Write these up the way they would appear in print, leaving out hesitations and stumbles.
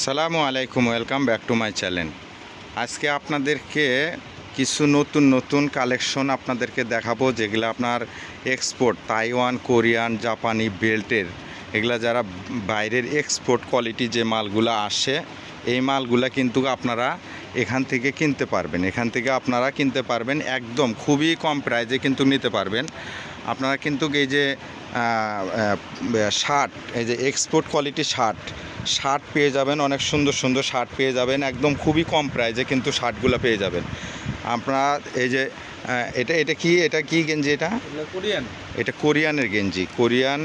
সালামু আলাইকুম, welcome back to my channel. আজকে আপনাদেরকে কিছু নতুন নতুন কালেকশন আপনাদেরকে দেখাবো, যেগুলো আপনার এক্সপোর্ট তাইওয়ান, কোরিয়ান, জাপানি বেল্টের, এগুলা যারা বাইরের এক্সপোর্ট কোয়ালিটি যে মালগুলো আসে, এই মালগুলা কিন্তু আপনারা এখান থেকে কিনতে পারবেন। এখান থেকে আপনারা কিনতে পারবেন একদম খুবই কম প্রাইজে কিন্তু নিতে পারবেন। আপনারা কিন্তু এই যে শার্ট, এই যে এক্সপোর্ট কোয়ালিটি শার্ট পেয়ে যাবেন, অনেক সুন্দর সুন্দর শার্ট পেয়ে যাবেন একদম খুবই কম প্রাইজে কিন্তু শার্টগুলো পেয়ে যাবেন আপনারা। এই যে এটা কি গেঞ্জি? এটা কোরিয়ানের গেঞ্জি, কোরিয়ান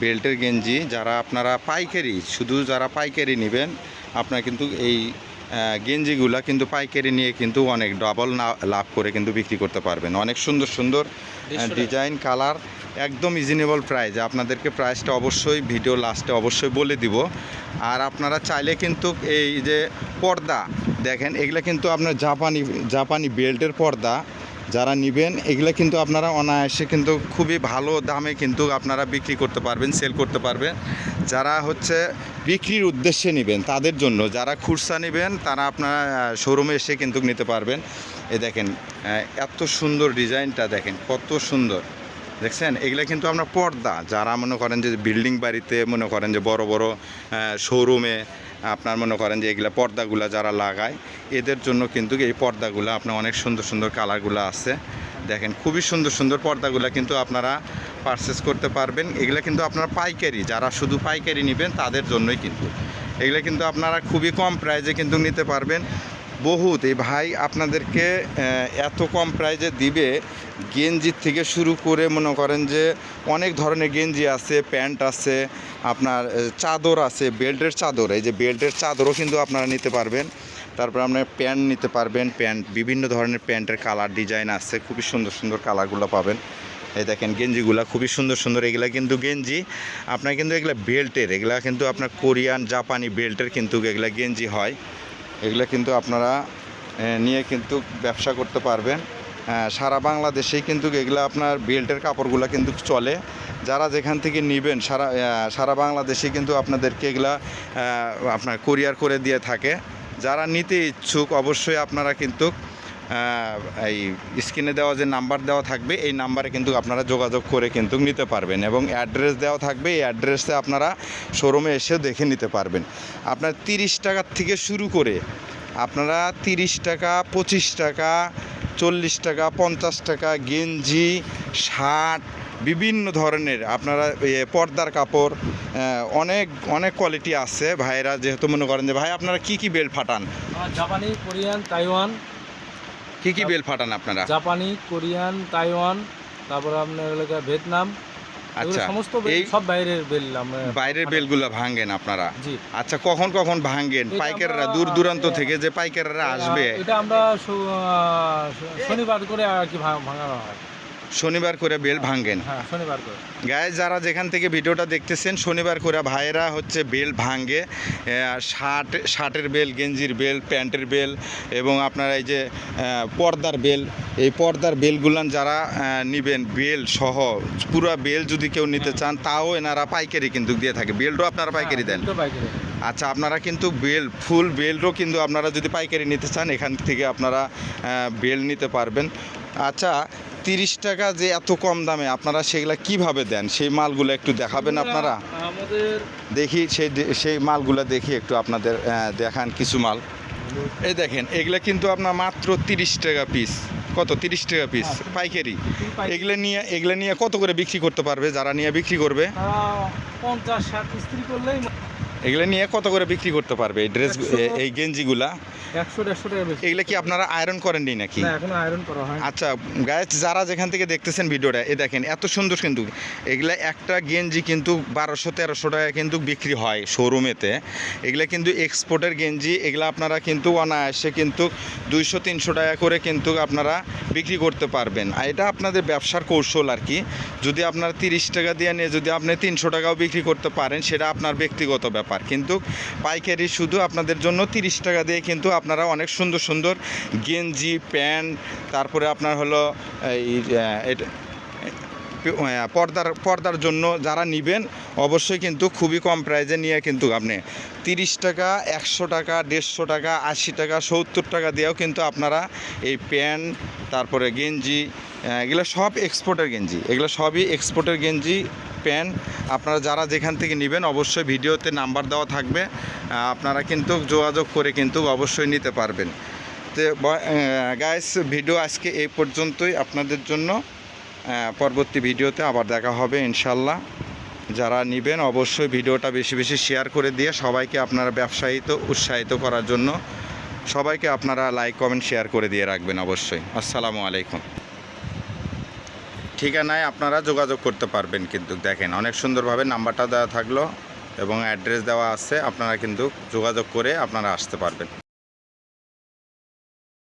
বেল্টের গেঞ্জি। যারা আপনারা পাইকারি, শুধু যারা পাইকারি নেবেন, আপনারা কিন্তু এই গেঞ্জিগুলা কিন্তু পাইকারি নিয়ে কিন্তু অনেক ডাবল লাভ করে কিন্তু বিক্রি করতে পারবেন। অনেক সুন্দর সুন্দর ডিজাইন, কালার, একদম রিজনেবল প্রাইস। আপনাদেরকে প্রাইসটা অবশ্যই ভিডিও লাস্টে অবশ্যই বলে দিব। আর আপনারা চাইলে কিন্তু এই যে পর্দা দেখেন, এগুলো কিন্তু আপনার জাপানি বেল্টের পর্দা যারা নেবেন, এগুলো কিন্তু আপনারা অনায়াসে কিন্তু খুবই ভালো দামে কিন্তু আপনারা বিক্রি করতে পারবেন, সেল করতে পারবেন। যারা হচ্ছে বিক্রির উদ্দেশ্যে নেবেন তাদের জন্য, যারা খুচরা নেবেন তারা আপনারা শোরুমে এসে কিন্তু নিতে পারবেন। এই দেখেন এত সুন্দর ডিজাইনটা, দেখেন কত সুন্দর, দেখছেন? এগুলো কিন্তু আপনার পর্দা, যারা মনে করেন যে বিল্ডিং বাড়িতে, মনে করেন যে বড় বড় শোরুমে আপনার মনে করেন যে এগুলো পর্দাগুলো যারা লাগায়, এদের জন্য কিন্তু এই পর্দাগুলো আপনার অনেক সুন্দর সুন্দর কালারগুলো আছে। দেখেন খুবই সুন্দর সুন্দর পর্দাগুলো কিন্তু আপনারা পারচেস করতে পারবেন। এগুলো কিন্তু আপনারা পাইকারি, যারা শুধু পাইকারি নেবেন তাদের জন্যই কিন্তু এগুলো কিন্তু আপনারা খুবই কম প্রাইজে কিন্তু নিতে পারবেন। বহুত এই ভাই আপনাদেরকে এত কম প্রাইজে দিবে, গেঞ্জির থেকে শুরু করে মনে করেন যে অনেক ধরনের গেঞ্জি আছে, প্যান্ট আছে, আপনার চাদর আছে, বেল্টের চাদর, এই যে বেল্টের চাদরও কিন্তু আপনারা নিতে পারবেন। তারপর আপনার প্যান্ট নিতে পারবেন, প্যান্ট বিভিন্ন ধরনের প্যান্টের কালার ডিজাইন আছে, খুবই সুন্দর সুন্দর কালারগুলো পাবেন। এই দেখেন গেঞ্জিগুলো খুবই সুন্দর সুন্দর, এগুলা কিন্তু গেঞ্জি আপনার কিন্তু এগুলা বেল্টের, এগুলা কিন্তু আপনার কোরিয়ান জাপানি বেল্টের কিন্তু এগুলা গেঞ্জি হয়। এগুলো কিন্তু আপনারা নিয়ে কিন্তু ব্যবসা করতে পারবেন। সারা বাংলাদেশেই কিন্তু এগুলো আপনার বেল্টের কাপড়গুলো কিন্তু চলে। যারা যেখান থেকে নেবেন সারা বাংলাদেশে কিন্তু আপনাদেরকে এগুলা আপনার কুরিয়ার করে দিয়ে থাকে। যারা নিতে ইচ্ছুক অবশ্যই আপনারা কিন্তু এই স্ক্রিনে দেওয়া যে নাম্বার দেওয়া থাকবে, এই নাম্বারে কিন্তু আপনারা যোগাযোগ করে কিন্তু নিতে পারবেন, এবং অ্যাড্রেস দেওয়া থাকবে, এই অ্যাড্রেসে আপনারা শোরুমে এসে দেখে নিতে পারবেন। আপনার 30 টাকার থেকে শুরু করে আপনারা 30 টাকা, 25 টাকা, 40 টাকা, 50 টাকা গেঞ্জি, শার্ট, বিভিন্ন ধরনের আপনারা পর্দার কাপড়, অনেক অনেক কোয়ালিটি আছে। ভাইরা যেহেতু মনে করেন যে ভাই আপনারা কি বেল্ট ফাটান? জাপানি, কোরিয়ান, তাইওয়ান। কি বেল্ট ফাটান আপনারা? জাপানি, কোরিয়ান, তাইওয়ান, তারপরে আপনার এলাকা ভিয়েতনাম। আচ্ছা, সমস্ত সব বাইরের বেল, বাইরের বেলগুলো ভাঙেন আপনারা? জি। আচ্ছা, কখন কখন ভাঙেন? পাইকাররা দূর দূরান্ত থেকে যে পাইকাররা আসবে, এটা আমরা শনিবার করে আর কি ভাঙা হয়। শনিবার করে বেল ভাঙেন? হ্যাঁ, শনিবার করে। গায়ে যারা যেখান থেকে ভিডিওটা দেখতেছেন, শনিবার করে ভাইয়েরা হচ্ছে বেল ভাঙে। শার্টের বেল, গেঞ্জির বেল, প্যান্টের বেল, এবং আপনার এই যে পর্দার বেল, এই পর্দার বেলগুলান যারা নেবেন, বেল সহ পুরো বেল যদি কেউ নিতে চান, তাও এনারা পাইকারি কিন্তু দিয়ে থাকে। বেলটাও আপনারা পাইকারি দেন? আচ্ছা, আপনারা কিন্তু ফুল বেলও কিন্তু আপনারা যদি পাইকারি নিতে চান, এখান থেকে আপনারা বেল নিতে পারবেন। আচ্ছা, 30 টাকা যে এত কম দামে আপনারা সেগুলা কিভাবে দেন? সেই মালগুলো একটু দেখাবেন আপনারা? দেখি সেই মালগুলো দেখি একটু আপনাদের দেখান কিছু মাল। এই দেখেন, এগুলা কিন্তু আপনার মাত্র 30 টাকা পিস। কত? 30 টাকা পিস পাইকারি। এগুলো নিয়ে কত করে বিক্রি করতে পারবে যারা নিয়ে বিক্রি করবে? 50-60 ইস্ত্রি করলেই এগুলো নিয়ে কত করে বিক্রি করতে পারবে এই ড্রেস, এই গেঞ্জিগুলা? 100-150 টাকা বেশি। এগুলো কি আপনারা আয়রন করেননি নাকি? না, এখনো আয়রন করা হয়। আচ্ছা গাইস, যারা যেখান থেকে দেখতেছেন ভিডিওটা, এই দেখেন এত সুন্দর কিন্তু এগুলা একটা গেঞ্জি কিন্তু 1200-1300 টাকা কিন্তু বিক্রি হয় শোরুমেতে। এগুলা কিন্তু এক্সপোর্টের গেঞ্জি, এগুলা আপনারা কিন্তু অনায়াসে কিন্তু 200-300 টাকা করে কিন্তু আপনারা বিক্রি করতে পারবেন। আর এটা আপনাদের ব্যবসার কৌশল আর কি। যদি আপনারা 30 টাকা দিয়ে নিয়ে যদি আপনি 300 টাকাও বিক্রি করতে পারেন, সেটা আপনার ব্যক্তিগত ব্যাপার। কিন্তু পাইকারি শুধু আপনাদের জন্য 30 টাকা দিয়ে কিন্তু আপনারা অনেক সুন্দর সুন্দর গেঞ্জি, প্যান্ট, তারপরে আপনার হলো পর্দার জন্য যারা নেবেন অবশ্যই কিন্তু খুবই কম প্রাইজে নিয়ে কিন্তু আপনি 30 টাকা, 100 টাকা, 150 টাকা, 80 টাকা, 70 টাকা দিয়েও কিন্তু আপনারা এই প্যান্ট, তারপরে গেঞ্জি, এগুলো সব এক্সপোর্টের গেঞ্জি, এগুলো সবই এক্সপোর্টের গেঞ্জি প্যান্ট। আপনারা যারা যেখান থেকে নেবেন অবশ্যই ভিডিওতে নাম্বার দেওয়া থাকবে, আপনারা কিন্তু যোগাযোগ করে কিন্তু অবশ্যই নিতে পারবেন। তো গাইস, ভিডিও আজকে এই পর্যন্তই আপনাদের জন্য। পরবর্তী ভিডিওতে আবার দেখা হবে ইনশাল্লাহ। যারা নেবেন অবশ্যই ভিডিওটা বেশি বেশি শেয়ার করে দিয়ে সবাইকে আপনারা উৎসাহিত করার জন্য সবাইকে আপনারা লাইক, কমেন্ট, শেয়ার করে দিয়ে রাখবেন অবশ্যই। আসসালামু আলাইকুম। ঠিকানায় আপনারা যোগাযোগ করতে পারবেন, কিন্তু দেখেন অনেক সুন্দরভাবে নাম্বারটা দেওয়া থাকলো এবং অ্যাড্রেস দেওয়া আছে, আপনারা কিন্তু যোগাযোগ করে আপনারা আসতে পারবেন।